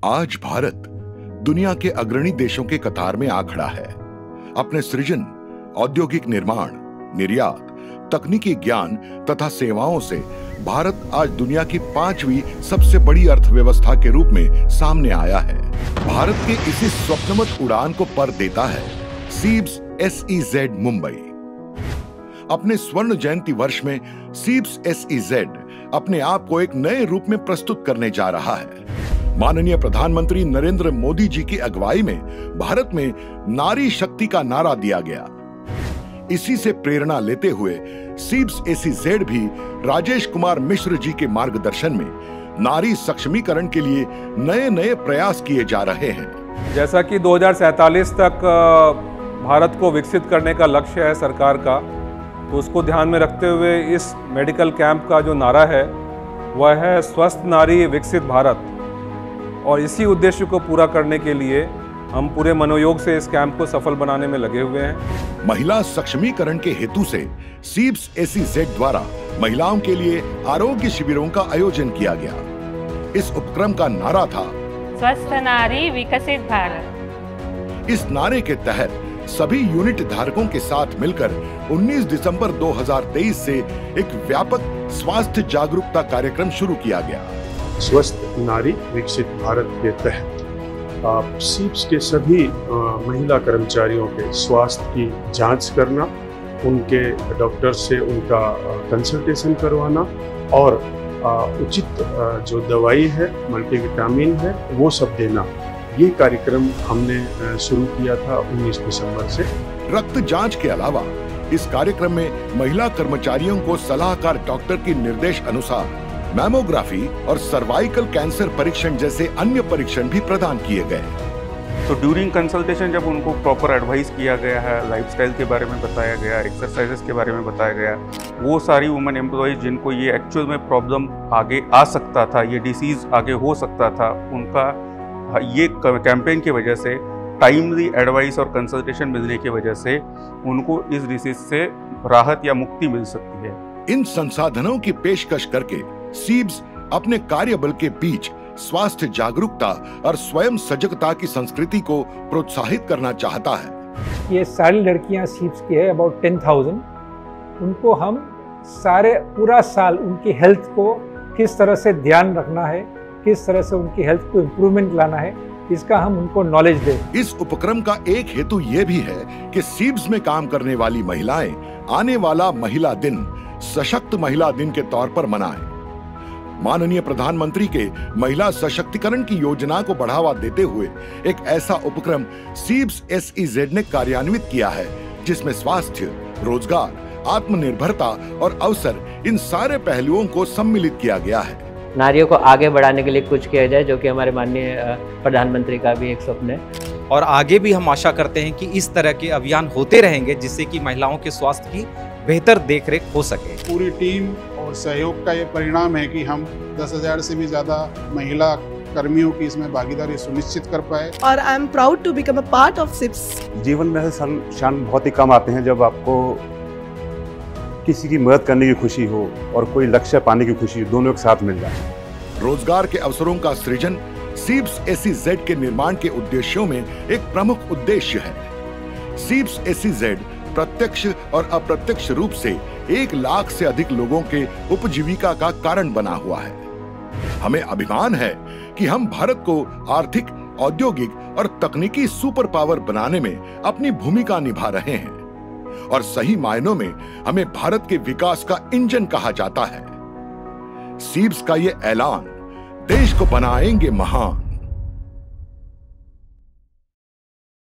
आज भारत दुनिया के अग्रणी देशों के कतार में आ खड़ा है। अपने सृजन, औद्योगिक निर्माण, निर्यात, तकनीकी ज्ञान तथा सेवाओं से भारत आज दुनिया की 5वीं सबसे बड़ी अर्थव्यवस्था के रूप में सामने आया है। भारत के इसी स्वप्नवत उड़ान को पर देता है सीब्स SEZ मुंबई। अपने स्वर्ण जयंती वर्ष में सीब्स SEZ अपने आप को एक नए रूप में प्रस्तुत करने जा रहा है। माननीय प्रधानमंत्री नरेंद्र मोदी जी की अगुवाई में भारत में नारी शक्ति का नारा दिया गया। इसी से प्रेरणा लेते हुए सीब्स SEZ भी राजेश कुमार मिश्र जी के मार्गदर्शन में नारी सक्षमीकरण के लिए नए नए प्रयास किए जा रहे हैं। जैसा कि 2047 तक भारत को विकसित करने का लक्ष्य है सरकार का, तो उसको ध्यान में रखते हुए इस मेडिकल कैंप का जो नारा है वह है स्वस्थ नारी विकसित भारत। और इसी उद्देश्य को पूरा करने के लिए हम पूरे मनोयोग से इस कैंप को सफल बनाने में लगे हुए हैं। महिला सक्षमीकरण के हेतु से सीब्स SEZ द्वारा महिलाओं के लिए आरोग्य शिविरों का आयोजन किया गया। इस उपक्रम का नारा था स्वस्थ नारी विकसित भारत। इस नारे के तहत सभी यूनिट धारकों के साथ मिलकर 19 दिसंबर 2023 से एक व्यापक स्वास्थ्य जागरूकता कार्यक्रम शुरू किया गया। स्वस्थ नारी विकसित भारत के तहत सीब्स के सभी महिला कर्मचारियों के स्वास्थ्य की जांच करना, उनके डॉक्टर से उनका कंसल्टेशन करवाना और उचित जो दवाई है, मल्टीविटामिन है, वो सब देना, ये कार्यक्रम हमने शुरू किया था 19 दिसंबर से। रक्त जांच के अलावा इस कार्यक्रम में महिला कर्मचारियों को सलाहकार डॉक्टर की निर्देश अनुसार मैमोग्राफी और सर्वाइकल कैंसर परीक्षण जैसे अन्य परीक्षण भी प्रदान किए गए। तो ड्यूरिंग कंसल्टेशन जब उनको प्रॉपर एडवाइस किया गया है, लाइफस्टाइल के बारे में बताया गया, एक्सरसाइजेस के बारे में बताया गया, वो सारी वुमेन एम्प्लॉयज जिनको ये एक्चुअल में प्रॉब्लम आगे आ सकता था, ये डिसीज आगे हो सकता था, उनका ये कैंपेन की वजह से टाइमली एडवाइस और कंसल्टेशन मिलने की वजह से उनको इस डिसीज से राहत या मुक्ति मिल सकती है। इन संसाधनों की पेशकश करके सीब्स अपने कार्यबल के बीच स्वास्थ्य जागरूकता और स्वयं सजगता की संस्कृति को प्रोत्साहित करना चाहता है। ये सारी लड़कियां सीब्स की है, अबाउट 10,000। उनको हम सारे पूरा साल उनकी हेल्थ को किस तरह से ध्यान रखना है, किस तरह से उनकी हेल्थ को इम्प्रूवमेंट लाना है, इसका हम उनको नॉलेज दें। इस उपक्रम का एक हेतु ये भी है कि सीब्स में काम करने वाली महिलाएं आने वाला महिला दिन सशक्त महिला दिन के तौर पर मनाएं। माननीय प्रधानमंत्री के महिला सशक्तिकरण की योजना को बढ़ावा देते हुए एक ऐसा उपक्रम सीब्स SEZ ने कार्यान्वित किया है जिसमें स्वास्थ्य, रोजगार, आत्मनिर्भरता और अवसर, इन सारे पहलुओं को सम्मिलित किया गया है। नारियों को आगे बढ़ाने के लिए कुछ किया जाए, जो कि हमारे माननीय प्रधानमंत्री का भी एक स्वप्न है। और आगे भी हम आशा करते हैं कि इस तरह के अभियान होते रहेंगे जिससे कि महिलाओं के स्वास्थ्य की बेहतर देखरेख हो सके। पूरी टीम और सहयोग का ये परिणाम है कि हम 10,000 से भी ज़्यादा महिला कर्मियों की इसमें भागीदारी सुनिश्चित कर पाए। और I am proud to become a part of SIBS. जीवन में शान बहुत ही कम आते हैं जब आपको किसी की मदद करने की खुशी हो और कोई लक्ष्य पाने की खुशी, दोनों एक साथ मिल जाए। रोजगार के अवसरों का सृजन सीब्स SEZ के निर्माण के उद्देश्यों में एक प्रमुख उद्देश्य है। सीब्स SEZ प्रत्यक्ष और अप्रत्यक्ष रूप से 1 लाख से अधिक लोगों के उपजीविका का कारण बना हुआ है। हमें अभिमान है कि हम भारत को आर्थिक, औद्योगिक और तकनीकी सुपर पावर बनाने में अपनी भूमिका निभा रहे हैं और सही मायनों में हमें भारत के विकास का इंजन कहा जाता है। सीब्स का ये ऐलान देश को बनाएंगे महान।